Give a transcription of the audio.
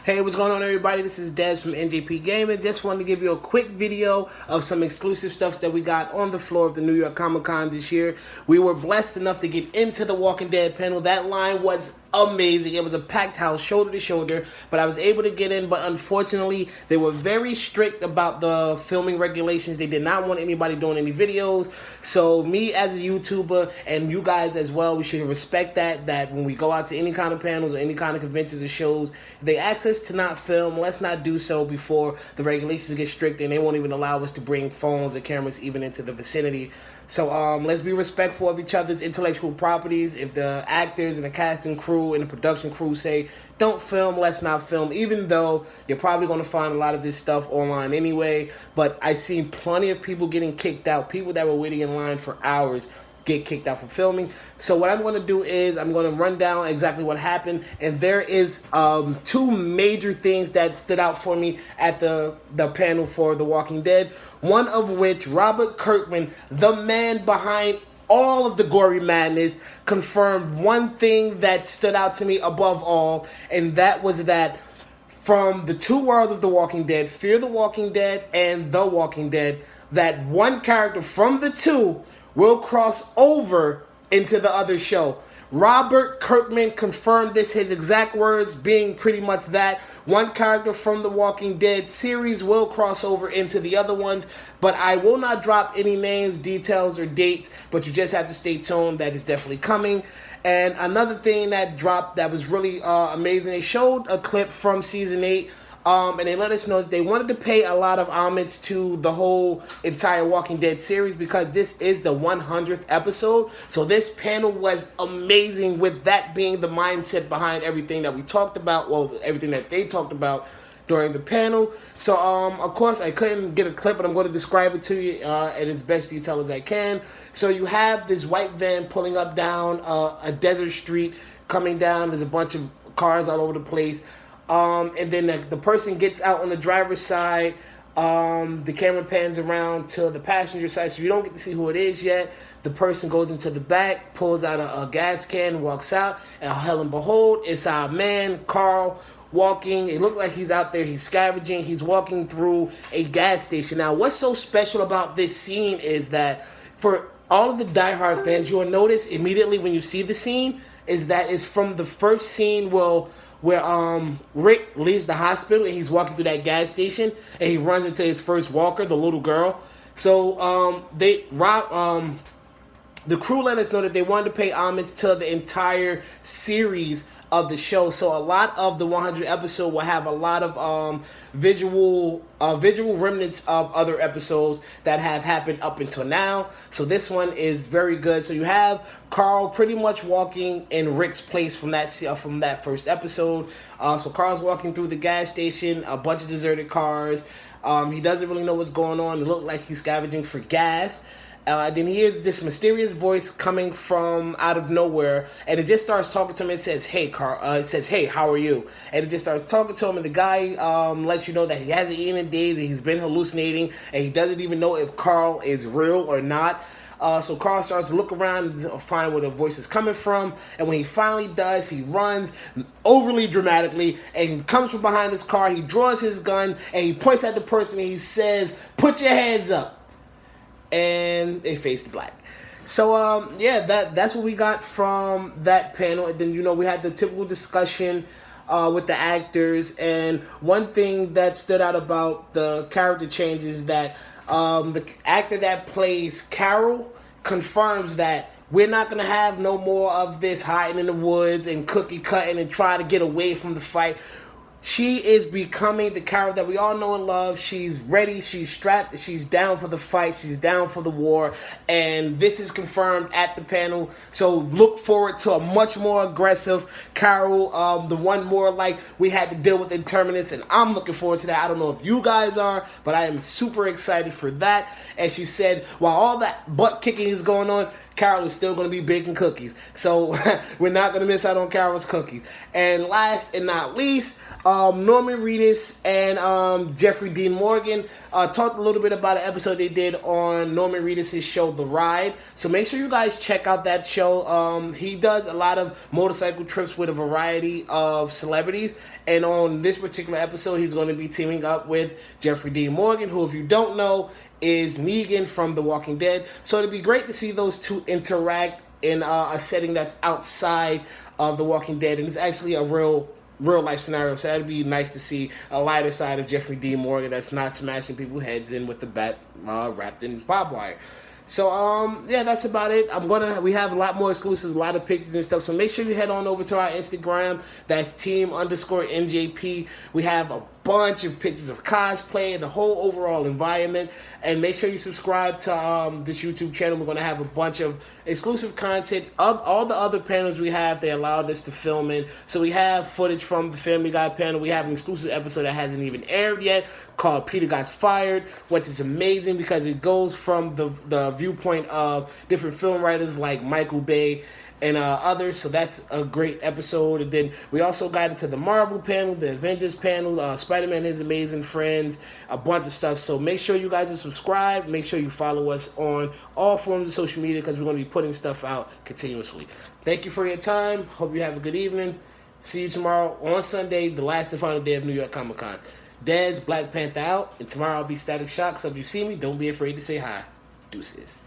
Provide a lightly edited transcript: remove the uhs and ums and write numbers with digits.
Hey, what's going on, everybody? This is Des from NJP Gaming. Just wanted to give you a quick video of some exclusive stuff that we got on the floor of the New York Comic Con this year. We were blessed enough to get into the Walking Dead panel. That line was amazing. It was a packed house, shoulder to shoulder, but I was able to get in. But unfortunately, they were very strict about the filming regulations. They did not want anybody doing any videos. So me as a YouTuber and you guys as well, we should respect that when we go out to any kind of panels or any kind of conventions or shows, if they ask us to not film, let's not do so before the regulations get strict, and they won't even allow us to bring phones or cameras even into the vicinity. So let's be respectful of each other's intellectual properties. If the actors and the casting crew and the production crew say, don't film, let's not film, even though you're probably going to find a lot of this stuff online anyway. But I seen plenty of people getting kicked out, people that were waiting in line for hours get kicked out from filming. So what I'm going to do is I'm going to run down exactly what happened, and there is two major things that stood out for me at the panel for The Walking Dead, one of which Robert Kirkman, the man behind all of the gory madness, confirmed one thing that stood out to me above all, and that was that from the two worlds of The Walking Dead, Fear the Walking Dead and The Walking Dead, that one character from the two will cross over into the other show. Robert Kirkman confirmed this, his exact words being pretty much that one character from the Walking Dead series will cross over into the other ones, but I will not drop any names, details, or dates, but you just have to stay tuned. That is definitely coming. And another thing that dropped that was really amazing, they showed a clip from Season 8, and they let us know that they wanted to pay a lot of homage to the whole entire Walking Dead series because this is the 100th episode. So this panel was amazing, with that being the mindset behind everything that we talked about, well, everything that they talked about during the panel. So, of course, I couldn't get a clip, but I'm going to describe it to you in as best detail as I can. So you have this white van pulling up down a desert street, coming down. There's a bunch of cars all over the place. And then the person gets out on the driver's side. The camera pans around to the passenger side, so you don't get to see who it is yet. The person goes into the back, pulls out a gas can, walks out, and hell and behold, it's our man, Carl, walking. It looked like he's out there, he's scavenging, he's walking through a gas station. Now, what's so special about this scene is that for all of the diehard fans, you'll notice immediately when you see the scene is that it's from the first scene where Rick leaves the hospital and he's walking through that gas station and he runs into his first walker, the little girl. So the crew let us know that they wanted to pay homage to the entire series of the show. So a lot of the 100 episode will have a lot of visual remnants of other episodes that have happened up until now. So this one is very good. So you have Carl pretty much walking in Rick's place from that first episode. So Carl's walking through the gas station, a bunch of deserted cars. He doesn't really know what's going on. It looked like he's scavenging for gas. Then he hears this mysterious voice coming from out of nowhere, and it just starts talking to him. It says, "Hey, Carl." It says, "Hey, how are you?" And it just starts talking to him, and the guy lets you know that he hasn't eaten in days, and he's been hallucinating, and he doesn't even know if Carl is real or not. So Carl starts to look around and find where the voice is coming from, and when he finally does, he runs overly dramatically, and he comes from behind his car. He draws his gun, and he points at the person, and he says, "Put your hands up." And they faced black. So yeah, that's what we got from that panel. And then we had the typical discussion with the actors, and one thing that stood out about the character change is that the actor that plays Carol confirms that we're not going to have no more of this hiding in the woods and cookie cutting and trying to get away from the fight. She is becoming the character that we all know and love. She's ready, she's strapped, she's down for the fight, she's down for the war, and this is confirmed at the panel. So look forward to a much more aggressive Carol, the one more like we had to deal with in Terminus, and I'm looking forward to that. I don't know if you guys are, but I am super excited for that. And she said, while all that butt kicking is going on, Carol is still going to be baking cookies. So we're not going to miss out on Carol's cookies. And last and not least, Norman Reedus and Jeffrey Dean Morgan talked a little bit about an episode they did on Norman Reedus' show, The Ride. So make sure you guys check out that show. He does a lot of motorcycle trips with a variety of celebrities. And on this particular episode, he's going to be teaming up with Jeffrey Dean Morgan, who, if you don't know, is Negan from The Walking Dead. So it'd be great to see those two interact in a setting that's outside of The Walking Dead. And it's actually a real life scenario, so that'd be nice to see a lighter side of Jeffrey Dean Morgan that's not smashing people's heads in with the bat wrapped in barbed wire. So yeah, that's about it. We have a lot more exclusives, a lot of pictures and stuff. So make sure you head on over to our Instagram. That's team_NJP. We have a bunch of pictures of cosplay, the whole overall environment, and make sure you subscribe to this YouTube channel. We're going to have a bunch of exclusive content. All the other panels we have, they allowed us to film in. So we have footage from the Family Guy panel. We have an exclusive episode that hasn't even aired yet called Peter Got Fired, which is amazing because it goes from the viewpoint of different film writers like Michael Bay and others. So that's a great episode. And then we also got into the Marvel panel, the Avengers panel, Spider-Man and His Amazing Friends, a bunch of stuff. So make sure you guys are subscribed. Make sure you follow us on all forms of social media because we're going to be putting stuff out continuously. Thank you for your time. Hope you have a good evening. See you tomorrow on Sunday, the last and final day of New York Comic Con. Dez, Black Panther out, and tomorrow I'll be Static Shock. So if you see me, don't be afraid to say hi. Deuces.